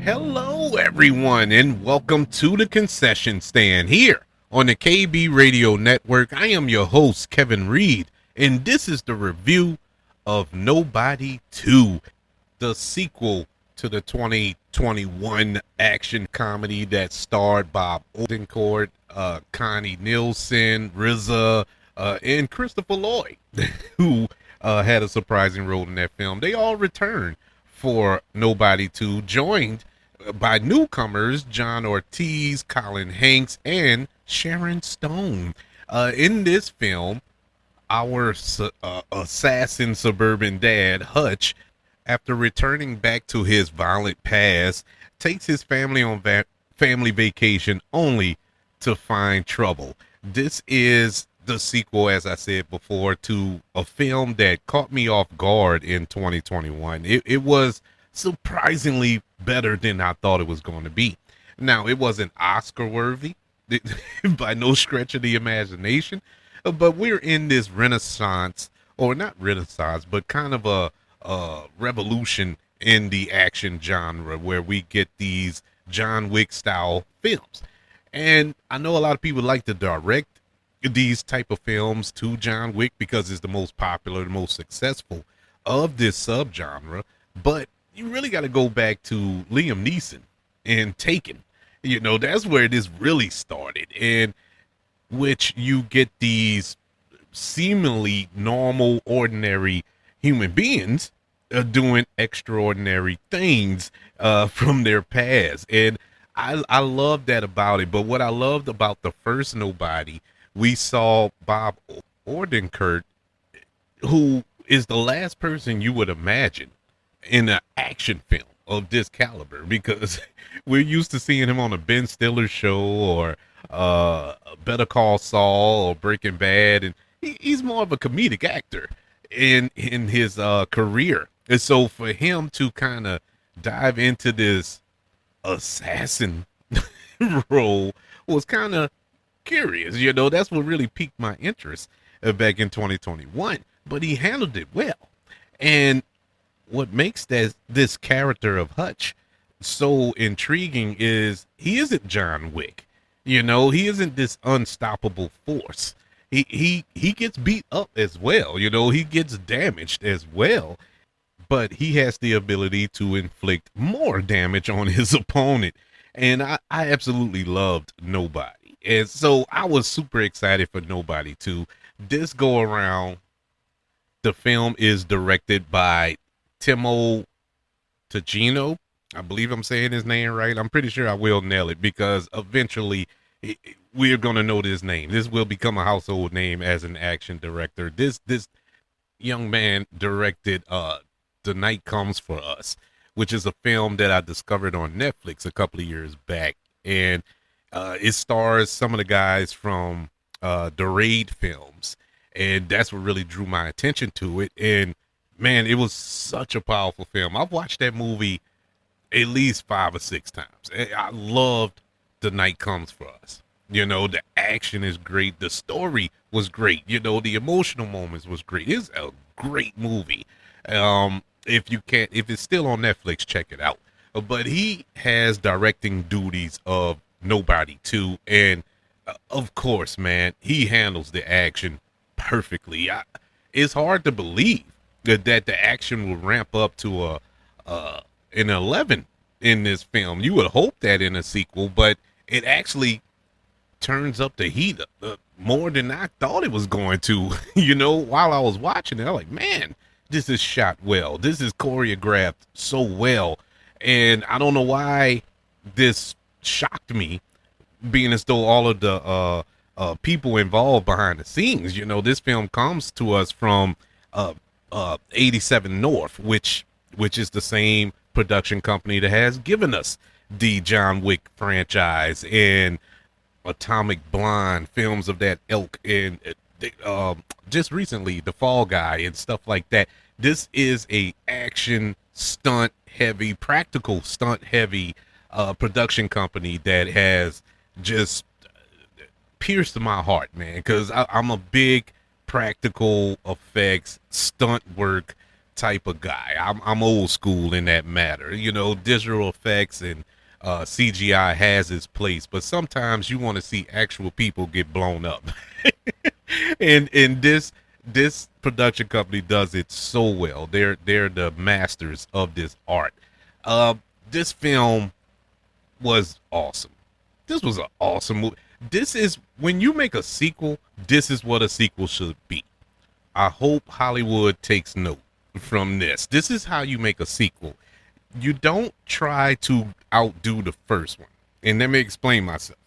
Hello, everyone, and welcome to the concession stand here on the KB Radio Network. I am your host, Kevin Reed, and this is the review of Nobody 2, the sequel to the 2021 action comedy that starred Bob Odenkirk, Connie Nielsen, RZA, and Christopher Lloyd, who had a surprising role in that film. They all returned for Nobody 2, joined by newcomers John Ortiz, Colin Hanks, and Sharon Stone. In this film, our assassin suburban dad, Hutch, after returning back to his violent past, takes his family on family vacation only to find trouble. This is the sequel, as I said before, to a film that caught me off guard in 2021. It was surprisingly better than I thought it was going to be. Now, it wasn't Oscar worthy by no stretch of the imagination, but we're in this renaissance, or not renaissance, but kind of a revolution in the action genre where we get these John Wick style films. And I know a lot of people like to direct these type of films to John Wick because it's the most popular, the most successful of this subgenre. But you really got to go back to Liam Neeson and Taken. You know, that's where this really started, in which you get these seemingly normal, ordinary human beings doing extraordinary things from their past. And I love that about it. But what I loved about the first Nobody, we saw Bob Odenkirk, who is the last person you would imagine in an action film of this caliber, because we're used to seeing him on a Ben Stiller show or Better Call Saul or Breaking Bad, and he's more of a comedic actor in his career. And so for him to kind of dive into this assassin role was kind of curious. You know, that's what really piqued my interest back in 2021. But he handled it well. And what makes this character of Hutch so intriguing is he isn't John Wick. You know, he isn't this unstoppable force. He gets beat up as well. You know, he gets damaged as well. But he has the ability to inflict more damage on his opponent. And I absolutely loved Nobody. And so I was super excited for Nobody too. This go around, the film is directed by Timo Tagino. I believe I'm saying his name right. I'm pretty sure I will nail it because eventually we're going to know this name. This will become a household name as an action director. This young man directed The Night Comes for Us, which is a film that I discovered on Netflix a couple of years back. And it stars some of the guys from the Raid films. And that's what really drew my attention to it. And man, it was such a powerful film. I've watched that movie at least 5 or 6 times. I loved The Night Comes for Us. You know, the action is great. The story was great. You know, the emotional moments was great. It's a great movie. If it's still on Netflix, check it out. But he has directing duties of Nobody 2. And of course, man, he handles the action perfectly. It's hard to believe that the action will ramp up to an 11 in this film. You would hope that in a sequel, but it actually turns up the heat more than I thought it was going to. You know, while I was watching it, I'm like, man, this is shot well. This is choreographed so well. And I don't know why this shocked me, being as though all of the people involved behind the scenes, you know, this film comes to us from 87 North, which is the same production company that has given us the John Wick franchise and Atomic Blonde, films of that ilk, and just recently The Fall Guy and stuff like that. This is a action stunt heavy, practical stunt heavy production company that has just pierced my heart, man, because I'm a big practical effects stunt work type of guy. I'm old school in that matter. You know, digital effects and CGI has its place, but sometimes you want to see actual people get blown up. And this production company does it so well. They're the masters of this art. Uh, this film was awesome. This was an awesome movie. This is when you make a sequel. This is what a sequel should be. I hope Hollywood takes note from this. This is how you make a sequel. You don't try to outdo the first one. And let me explain myself.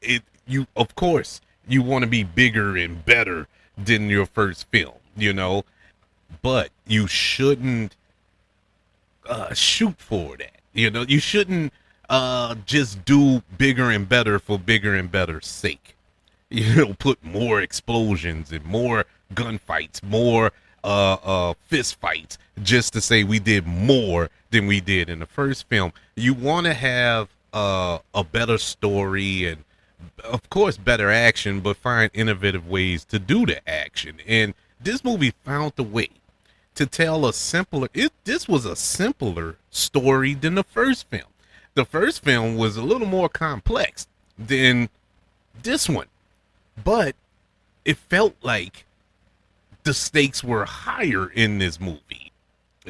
It you of course you want to be bigger and better than your first film, you know, but you shouldn't shoot for that. You know, you shouldn't just do bigger and better for bigger and better sake. You know, put more explosions and more gunfights, more fist fights, just to say we did more than we did in the first film. You want to have a better story and of course better action, but find innovative ways to do the action. And this movie found the way to tell a simpler this was a simpler story than the first film. The first film was a little more complex than this one, but it felt like the stakes were higher in this movie.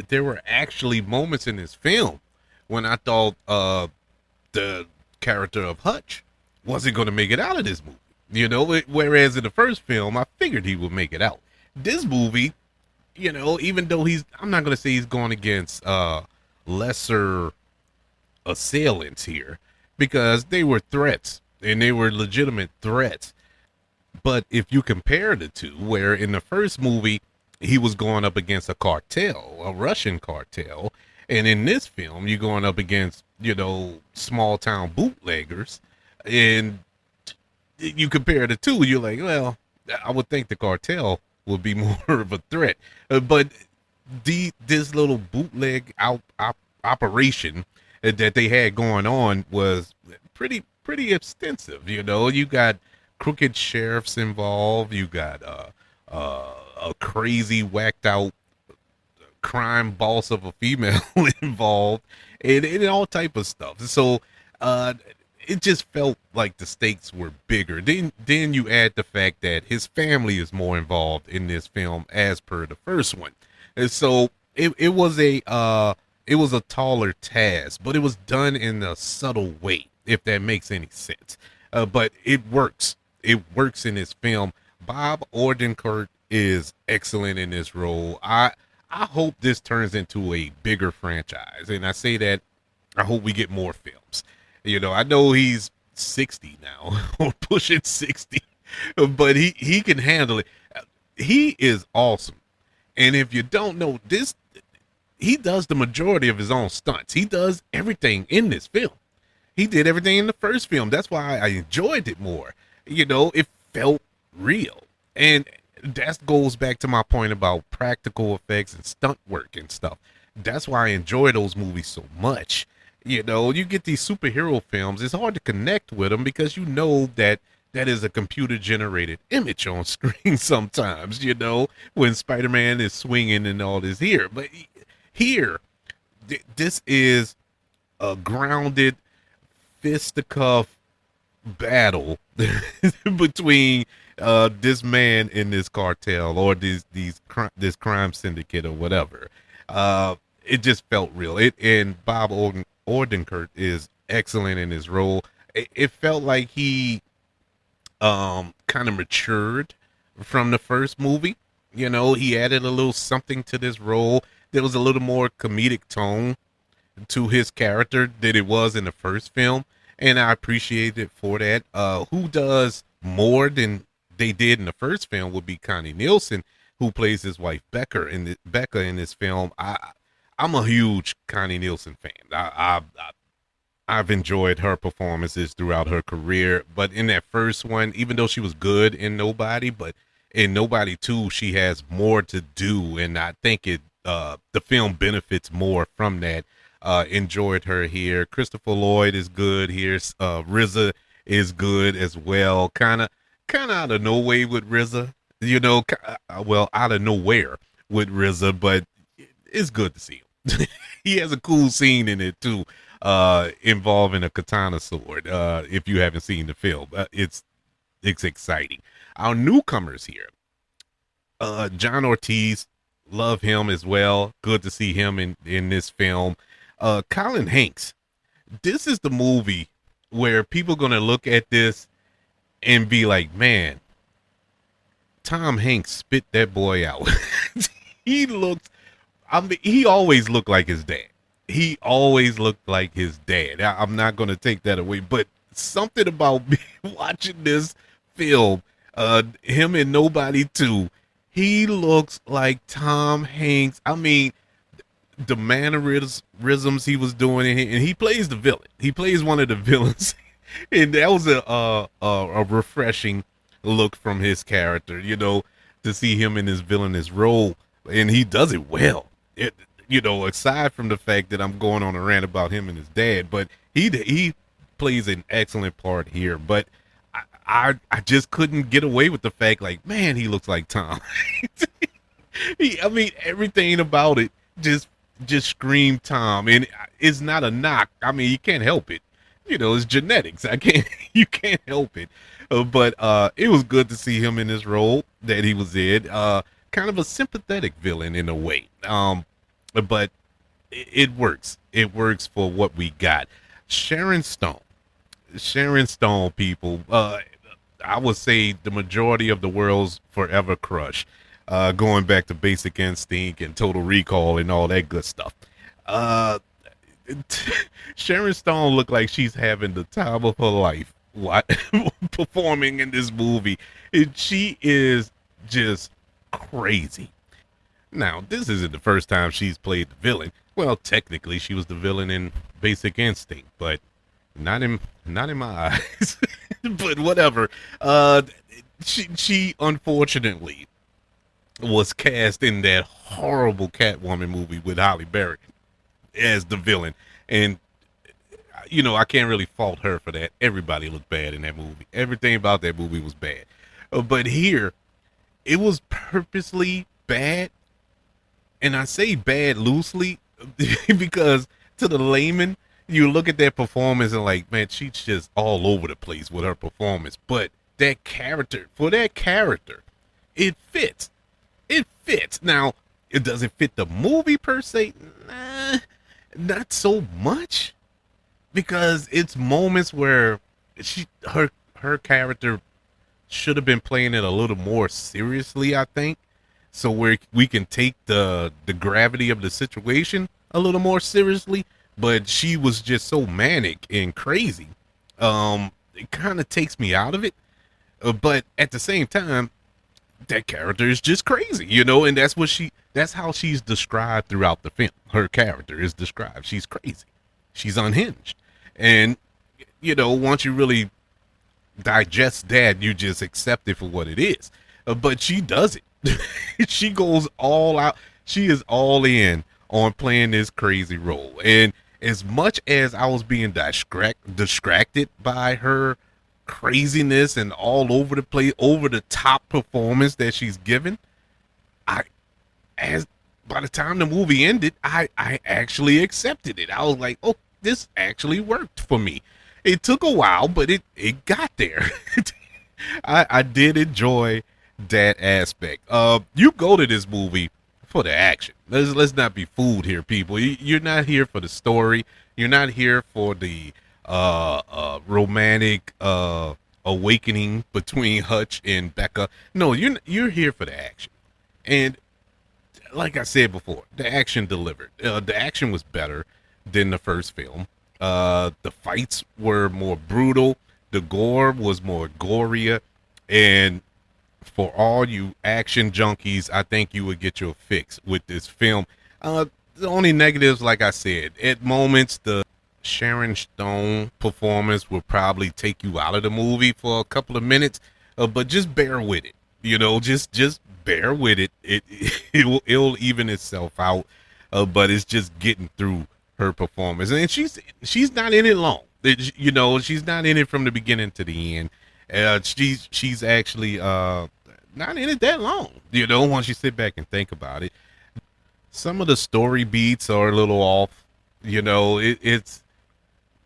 There were actually moments in this film when I thought the character of Hutch wasn't going to make it out of this movie. You know, whereas in the first film, I figured he would make it out. This movie, you know, even though I'm not going to say he's going against lesser assailants here, because they were threats and they were legitimate threats. But if you compare the two, where in the first movie he was going up against a cartel, a Russian cartel, and in this film you're going up against, you know, small town bootleggers, and you compare the two, you're like, well, I would think the cartel would be more of a threat, but this little bootleg operation that they had going on was pretty extensive. You know, you got crooked sheriffs involved. You got a crazy whacked out crime boss of a female involved, and all type of stuff. So it just felt like the stakes were bigger. Then you add the fact that his family is more involved in this film as per the first one, and so it was a taller task, but it was done in a subtle way, if that makes any sense. But it works. It works in this film. Bob Odenkirk is excellent in this role. I hope this turns into a bigger franchise, and I say that I hope we get more films. You know, I know he's 60 now, or pushing 60, but he can handle it. He is awesome. And if you don't know this, he does the majority of his own stunts. He does everything in this film. He did everything in the first film. That's why I enjoyed it more. You know, it felt real. And that goes back to my point about practical effects and stunt work and stuff. That's why I enjoy those movies so much. You know, you get these superhero films, it's hard to connect with them because you know that is a computer generated image on screen sometimes, you know, when Spider-Man is swinging and all this here. But here, this is a grounded fisticuff battle between this man and this cartel, or this crime syndicate or whatever. It just felt real. And Bob Odenkirk is excellent in his role. It felt like he kind of matured from the first movie. You know, he added a little something to this role. There was a little more comedic tone to his character than it was in the first film, and I appreciate it for that. Who does more than they did in the first film would be Connie Nielsen, who plays his wife Becca in this film. I'm a huge Connie Nielsen fan. I've enjoyed her performances throughout her career, but in that first one, even though she was good in Nobody, but in Nobody 2, she has more to do, and I think the film benefits more from that. Enjoyed her here. Christopher Lloyd is good here. RZA is good as well. Kind of out of nowhere with RZA, you know. Well, out of nowhere with RZA, but it's good to see him. He has a cool scene in it too, involving a katana sword. If you haven't seen the film, it's exciting. Our newcomers here, John Ortiz, love him as well. Good to see him in this film. Colin Hanks. This is the movie where people gonna look at this and be like, man, Tom Hanks spit that boy out. he looks I mean, he always looked like his dad. He always looked like his dad. I'm not going to take that away, but something about me watching this film, him and Nobody Too, he looks like Tom Hanks. I mean, the mannerisms he was doing, and he plays the villain. He plays one of the villains, and that was a refreshing look from his character. To see him in his villainous role, and he does it well. It, aside from the fact that I'm going on a rant about him and his dad, but he plays an excellent part here. But I just couldn't get away with the fact, like, man, he looks like Tom. I mean, everything about it just screamed Tom, and it's not a knock. I mean, you can't help it. It's genetics. You can't help it. But it was good to see him in this role that he was in. Kind of a sympathetic villain in a way. But it works. It works for what we got. Sharon Stone. Sharon Stone, people. I would say the majority of the world's forever crush. Going back to Basic Instinct and Total Recall and all that good stuff. Sharon Stone looked like she's having the time of her life performing in this movie. She is just crazy. Now, this isn't the first time she's played the villain. Well, technically, she was the villain in Basic Instinct, but not in my eyes. But whatever. She unfortunately was cast in that horrible Catwoman movie with Halle Berry as the villain, and I can't really fault her for that. Everybody looked bad in that movie. Everything about that movie was bad. But here, it was purposely bad, and I say bad loosely because to the layman, you look at that performance and like, man, she's just all over the place with her performance. But that character, it fits. It fits. Now, it doesn't fit the movie per se. Nah, not so much, because it's moments where her character should have been playing it a little more seriously, I think, so where we can take the gravity of the situation a little more seriously. But she was just so manic and crazy. It kind of takes me out of it. But at the same time, that character is just crazy, and that's how she's described throughout the film. Her character is described. She's crazy. She's unhinged. And, once you really digest that, you just accept it for what it is. But she does it. She goes all out. She is all in on playing this crazy role. And as much as I was being distracted by her craziness and all over the place, over the top performance that she's given, by the time the movie ended, I actually accepted it. I was like, oh, this actually worked for me. It took a while, but it got there. I did enjoy that aspect. You go to this movie for the action. Let's not be fooled here, people. You're not here for the story. You're not here for the romantic awakening between Hutch and Becca. No, you're here for the action. And like I said before, the action delivered. The action was better than the first film. The fights were more brutal. The gore was more gorier. And for all you action junkies, I think you would get your fix with this film. The only negatives, like I said, at moments, the Sharon Stone performance will probably take you out of the movie for a couple of minutes, but just bear with it. Just bear with it. It'll even itself out. But it's just getting through her performance, and she's not in it long. She's not in it from the beginning to the end. She's actually not in it that long. Once you sit back and think about it. some of the story beats are a little off. It's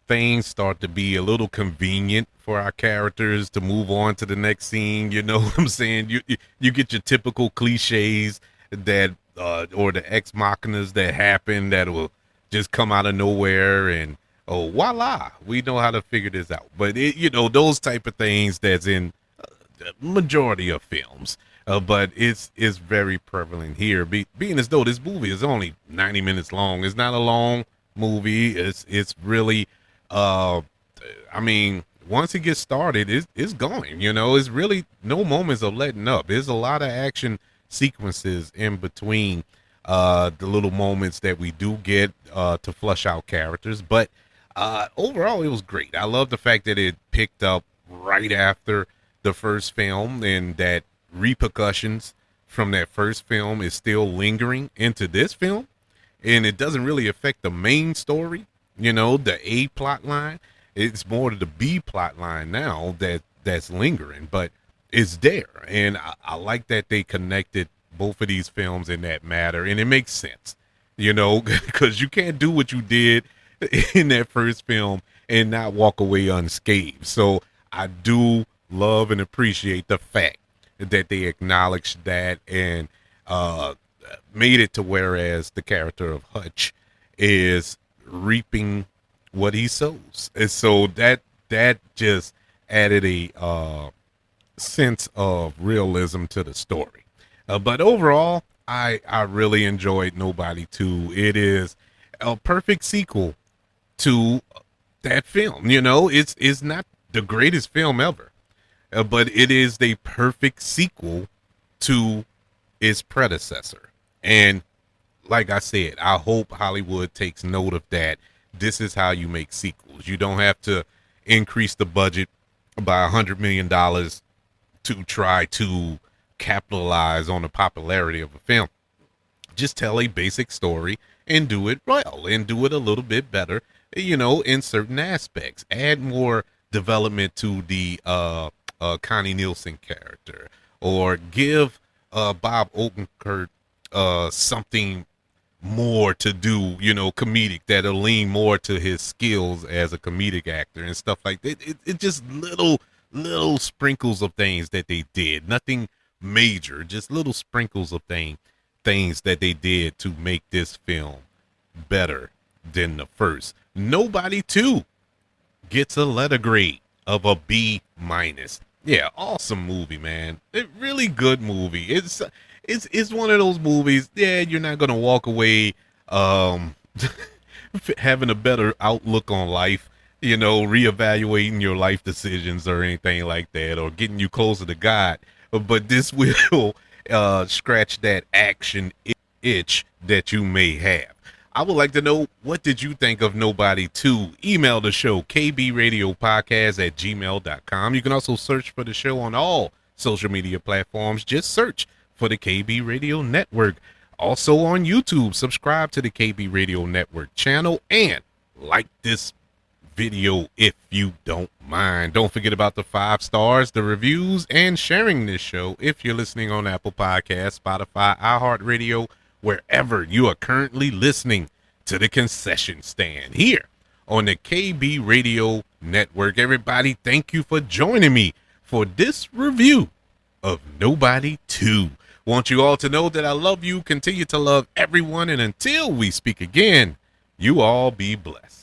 things start to be a little convenient for our characters to move on to the next scene. You know what I'm saying? You get your typical cliches that or the ex machinas that happen that will just come out of nowhere and oh voila, we know how to figure this out. But those type of things that's in majority of films. But it's very prevalent here. Being as though this movie is only 90 minutes long, it's not a long movie. It's really, uh, I mean, once it gets started, it's going. It's really no moments of letting up. There's a lot of action sequences in between the little moments that we do get to flush out characters. But overall, it was great. I love the fact that it picked up right after the first film and that repercussions from that first film is still lingering into this film, and it doesn't really affect the main story, the A plot line. It's more to the B plot line now that's lingering, but it's there. And I like that they connected both of these films in that matter, and it makes sense, because you can't do what you did in that first film and not walk away unscathed. So I do love and appreciate the fact that they acknowledged that and made it to whereas the character of Hutch is reaping what he sows. And so that just added a sense of realism to the story. But overall, I really enjoyed Nobody 2. It is a perfect sequel to that film. It's not the greatest film ever, but it is the perfect sequel to its predecessor. And like I said, I hope Hollywood takes note of that. This is how you make sequels. You don't have to increase the budget by $100 million to try to capitalize on the popularity of a film. Just tell a basic story and do it well and do it a little bit better, in certain aspects. Add more development to the Connie Nielsen character, or give Bob Odenkirk something more to do, comedic, that'll lean more to his skills as a comedic actor and stuff like that. It just little sprinkles of things that they did, nothing major, just little sprinkles of things that they did to make this film better than the first. Nobody 2 gets a letter grade of a B minus. Yeah, awesome movie, man. Really good movie. It's one of those movies. Yeah, you're not gonna walk away having a better outlook on life, reevaluating your life decisions or anything like that, or getting you closer to God. But this will scratch that action itch that you may have. I would like to know, what did you think of Nobody 2? Email the show, kbradiopodcast@gmail.com. You can also search for the show on all social media platforms. Just search for the KB Radio Network. Also on YouTube, subscribe to the KB Radio Network channel and like this video if you don't mind. Don't forget about the 5 stars, the reviews, and sharing this show if you're listening on Apple Podcasts, Spotify, iHeartRadio, wherever you are currently listening to the Concession Stand here on the KB Radio Network. Everybody, thank you for joining me for this review of Nobody 2. Want you all to know that I love you, continue to love everyone, and until we speak again, you all be blessed.